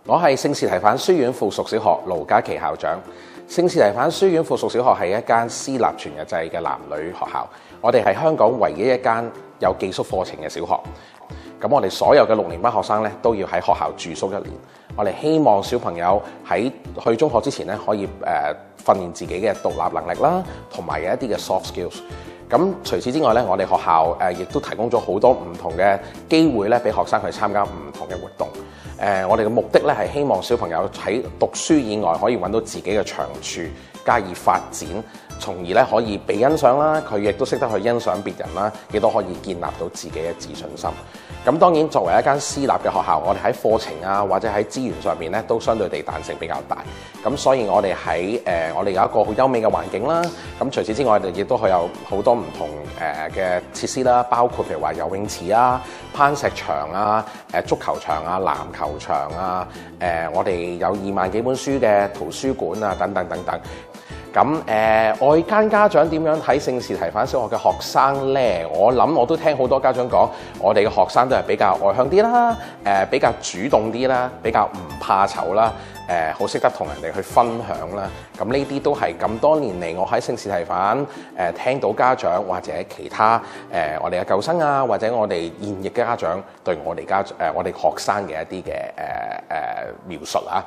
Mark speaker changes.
Speaker 1: 我係聖士提反書院附屬小學盧嘉琪校長。聖士提反書院附屬小學係一間私立全日制嘅男女學校，我哋係香港唯一一間有寄宿課程嘅小學。咁我哋所有嘅6年班學生咧都要喺學校住宿1年。我哋希望小朋友喺去中學之前咧可以訓練自己嘅獨立能力啦，同埋有一啲嘅 soft skills。咁除此之外咧，我哋學校亦都提供咗好多唔同嘅機會咧，俾學生去參加唔同嘅活動。我哋嘅目的咧係希望小朋友喺讀書以外可以揾到自己嘅長處，加以發展，從而咧可以被欣賞啦。佢亦都識得去欣賞別人啦，亦都可以建立到自己嘅自信心。咁當然作為一間私立嘅學校，我哋喺課程啊或者喺資源上面咧都相對地彈性比較大。咁所以我哋喺我哋有一個好優美嘅環境啦。咁除此之外，我哋亦都係有好多唔同嘅設施啦，包括譬如話游泳池啊、攀石場啊、足球場啊、籃球場啊、我哋有2萬幾本書嘅圖書館啊等等等等。咁外間家長點樣睇聖士提反小學嘅學生呢？我諗我都聽好多家長講，我哋嘅學生都係比較外向啲啦，比較主動啲啦，比較唔怕醜啦，好識得同人哋去分享啦。咁呢啲都係咁多年嚟我喺聖士提反聽到家長或者其他我哋嘅舊生啊，或者我哋現役嘅家長對我哋學生嘅一啲嘅描述啊。